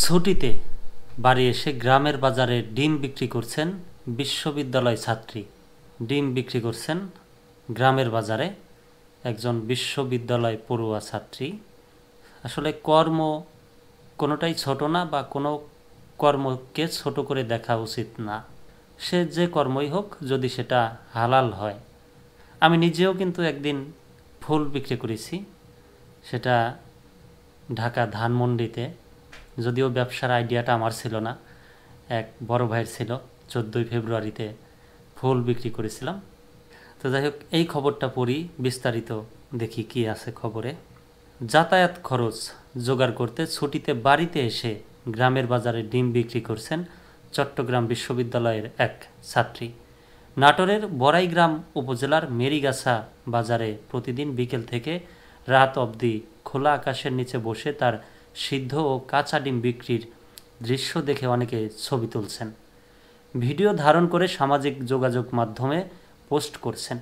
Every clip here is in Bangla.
ছুটিতে বাড়ি এসে গ্রামের বাজারে ডিম বিক্রি করছেন বিশ্ববিদ্যালয় ছাত্রী। ডিম বিক্রি করছেন গ্রামের বাজারে একজন বিশ্ববিদ্যালয় পড়ুয়া ছাত্রী। আসলে কর্ম কোনোটাই ছোট না, বা কোনো কর্মকে ছোট করে দেখা উচিত না। সে যে কর্মই হোক, যদি সেটা হালাল হয়। আমি নিজেও কিন্তু একদিন ফুল বিক্রি করেছি, সেটা ঢাকা ধানমন্ডিতে। যদিও ব্যবসার আইডিয়াটা আমার ছিল না, এক বড় ভাইয়ের ছিল। 14ই ফেব্রুয়ারিতে ফুল বিক্রি করেছিলাম। তো যাই হোক, এই খবরটা পড়ি, বিস্তারিত দেখি কি আছে খবরে। যাতায়াত খরচ জোগাড় করতে ছুটিতে বাড়িতে এসে গ্রামের বাজারে ডিম বিক্রি করছেন চট্টগ্রাম বিশ্ববিদ্যালয়ের এক ছাত্রী। নাটোরের বড়াইগ্রাম উপজেলার মেরিগাছা বাজারে প্রতিদিন বিকেল থেকে রাত অবধি খোলা আকাশের নিচে বসে তার সিদ্ধ ও কাঁচা ডিম বিক্রির দৃশ্য দেখে অনেকে ছবি তুলছেন, ভিডিও ধারণ করে সামাজিক যোগাযোগ মাধ্যমে পোস্ট করছেন।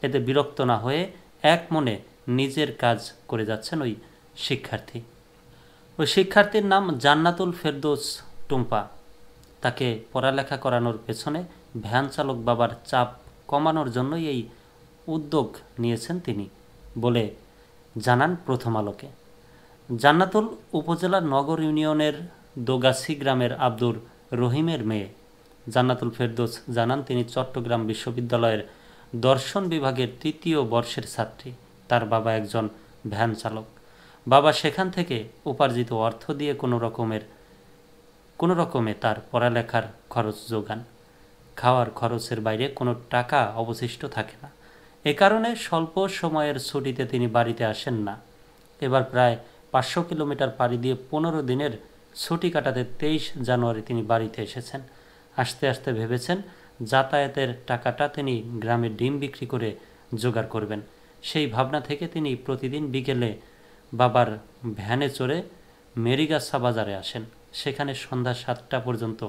এতে বিরক্ত না হয়ে এক মনে নিজের কাজ করে যাচ্ছেন ওই শিক্ষার্থী। ওই শিক্ষার্থীর নাম জান্নাতুল ফেরদৌস টুম্পা। তাকে পড়ালেখা করানোর পেছনে ভ্যান চালক বাবার চাপ কমানোর জন্যই এই উদ্যোগ নিয়েছেন তিনি বলে জানান প্রথম আলোকে। জান্নাতুল উপজেলার নগর ইউনিয়নের দোগাছি গ্রামের আব্দুর রহিমের মেয়ে। জান্নাতুল ফেরদৌস জানান তিনি চট্টগ্রাম বিশ্ববিদ্যালয়ের দর্শন বিভাগের 3য় বর্ষের ছাত্রী। তার বাবা একজন ভ্যান চালক। বাবা সেখান থেকে উপার্জিত অর্থ দিয়ে কোনো রকমে তার পড়ালেখার খরচ যোগান। খাওয়ার খরচের বাইরে কোনো টাকা অবশিষ্ট থাকে না। এ কারণে স্বল্প সময়ের ছুটিতে তিনি বাড়িতে আসেন না। এবার প্রায় 500 কিলোমিটার পাড়ি দিয়ে 15 দিনের ছুটি কাটাতে 23 জানুয়ারি তিনি বাড়িতে এসেছেন। আসতে আসতে ভেবেছেন যাতায়াতের টাকাটা তিনি গ্রামে ডিম বিক্রি করে জোগাড় করবেন। সেই ভাবনা থেকে তিনি প্রতিদিন বিকেলে বাবার ভ্যানে চড়ে মেরিগাছা বাজারে আসেন। সেখানে সন্ধ্যা 7টা পর্যন্ত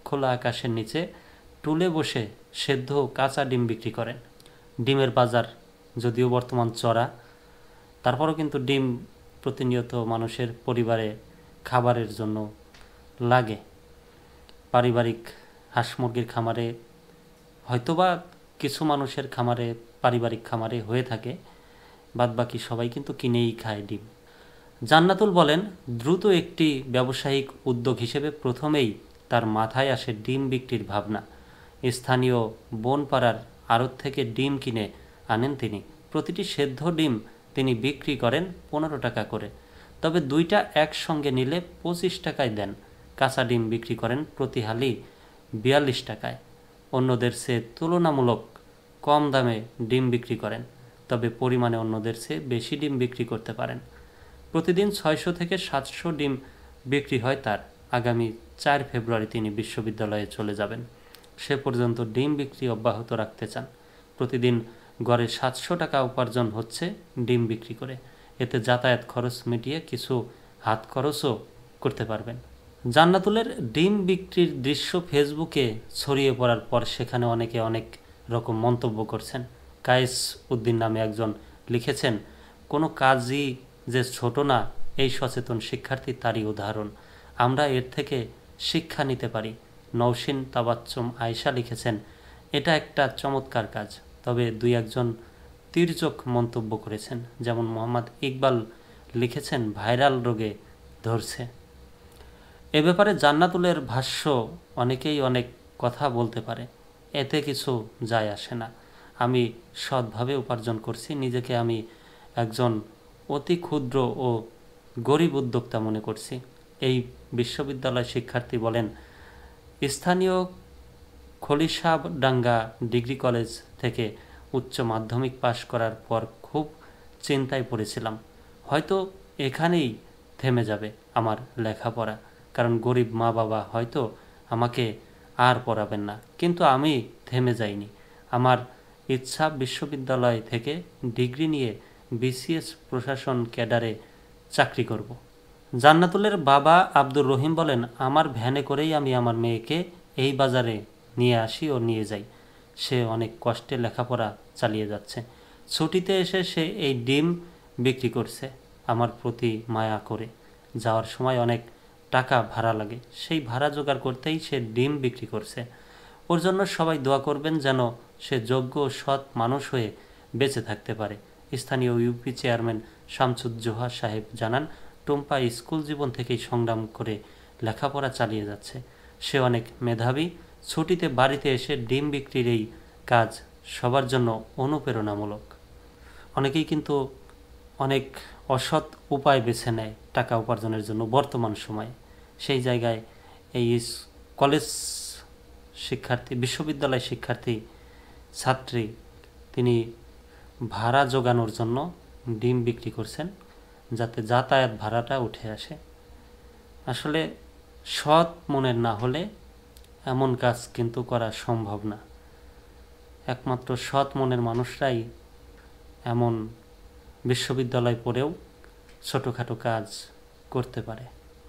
খোলা আকাশের নিচে টুলে বসে সেদ্ধ কাঁচা ডিম বিক্রি করেন। ডিমের বাজার যদিও বর্তমান চড়া, তারপরও কিন্তু ডিম প্রতিনিয়ত মানুষের পরিবারে খাবারের জন্য লাগে। পারিবারিক হাঁস মুরগির খামারে, হয়তোবা কিছু মানুষের খামারে, পারিবারিক খামারে হয়ে থাকে, বাদবাকি সবাই কিন্তু কিনেই খায় ডিম। জান্নাতুল বলেন, দ্রুত একটি ব্যবসায়িক উদ্যোগ হিসেবে প্রথমেই তার মাথায় আসে ডিম বিক্রির ভাবনা। স্থানীয় বনপাড়ার আড়ত থেকে ডিম কিনে আনেন তিনি। প্রতিটি সেদ্ধ ডিম তিনি বিক্রি করেন 15 টাকা করে, তবে দুইটা একসঙ্গে নিলে 25 টাকায় দেন। কাঁচা ডিম বিক্রি করেন প্রতি হালি 42 টাকায়। অন্যদের চেয়ে তুলনামূলক কম দামে ডিম বিক্রি করেন, তবে পরিমাণে অন্যদের চেয়ে বেশি ডিম বিক্রি করতে পারেন। প্রতিদিন 600 থেকে 700 ডিম বিক্রি হয় তার। আগামী 4 ফেব্রুয়ারি তিনি বিশ্ববিদ্যালয়ে চলে যাবেন। সে পর্যন্ত ডিম বিক্রি অব্যাহত রাখতে চান। প্রতিদিন গড়ে 700 টাকা উপার্জন হচ্ছে ডিম বিক্রি করে। এতে যাতায়াত খরচ মিটিয়ে কিছু হাত খরচও করতে পারবেন। জান্নাতুলের ডিম বিক্রির দৃশ্য ফেসবুকে ছড়িয়ে পড়ার পর সেখানে অনেকে অনেক রকম মন্তব্য করছেন। কায়েস উদ্দিন নামে একজন লিখেছেন, কোনো কাজই যে ছোট না, এই সচেতন শিক্ষার্থী তারই উদাহরণ। আমরা এর থেকে শিক্ষা নিতে পারি। নওশিন তাবাচ্চুম আয়েশা লিখেছেন, এটা একটা চমৎকার কাজ। তবে দুই একজন তির্যক মন্তব্য করেছেন, যেমন মোহাম্মদ ইকবাল লিখেছেন, ভাইরাল রোগে ধরছে। এ ব্যাপারে জান্নাতুলের ভাষ্য, অনেকেই অনেক কথা বলতে পারে, এতে কিছু যায় আসে না। আমি সৎভাবে উপার্জন করছি। নিজেকে আমি একজন অতি ক্ষুদ্র ও গরিব উদ্যোক্তা মনে করছি। এই বিশ্ববিদ্যালয় শিক্ষার্থী বলেন, স্থানীয় খলিশাডাঙ্গা ডিগ্রি কলেজ থেকে উচ্চ মাধ্যমিক পাশ করার পর খুব চিন্তায় পড়েছিলাম, হয়তো এখানেই থেমে যাবে আমার লেখাপড়া, কারণ গরিব মা বাবা হয়তো আমাকে আর পড়াবেন না। কিন্তু আমি থেমে যাইনি। আমার ইচ্ছা বিশ্ববিদ্যালয় থেকে ডিগ্রি নিয়ে বিসিএস প্রশাসন ক্যাডারে চাকরি করব। জান্নাতুলের বাবা আব্দুর রহিম বলেন, আমার ভ্যানে করেই আমি আমার মেয়েকে এই বাজারে নিয়ে আসি ও নিয়ে যাই। সে অনেক কষ্টে লেখাপড়া চালিয়ে যাচ্ছে। ছুটিতে এসে সে এই ডিম বিক্রি করছে আমার প্রতি মায়া করে। যাওয়ার সময় অনেক টাকা ভাড়া লাগে, সেই ভাড়া জোগাড় করতেই সে ডিম বিক্রি করছে। ওর জন্য সবাই দোয়া করবেন যেন সে যোগ্য সৎ মানুষ হয়ে বেঁচে থাকতে পারে। স্থানীয় ইউপি চেয়ারম্যান শামসুজ্জোহা সাহেব জানান, টুম্পা স্কুল জীবন থেকেই সংগ্রাম করে লেখাপড়া চালিয়ে যাচ্ছে। সে অনেক মেধাবী। ছুটিতে বাড়িতে এসে ডিম বিক্রির এই কাজ সবার জন্য অনুপ্রেরণামূলক। অনেকেই কিন্তু অনেক অসৎ উপায় বেছে নেয় টাকা উপার্জনের জন্য বর্তমান সময়ে। সেই জায়গায় এই কলেজ শিক্ষার্থী, বিশ্ববিদ্যালয় শিক্ষার্থী ছাত্রী, তিনি ভাড়া জোগানোর জন্য ডিম বিক্রি করছেন যাতে যাতায়াত ভাড়াটা উঠে আসে। আসলে সৎ মনের না হলে এমন কাজ কিন্তু করা সম্ভব না। একমাত্র সৎ মনের মানুষরাই এমন বিশ্ববিদ্যালয় পড়েও ছোটোখাটো কাজ করতে পারে।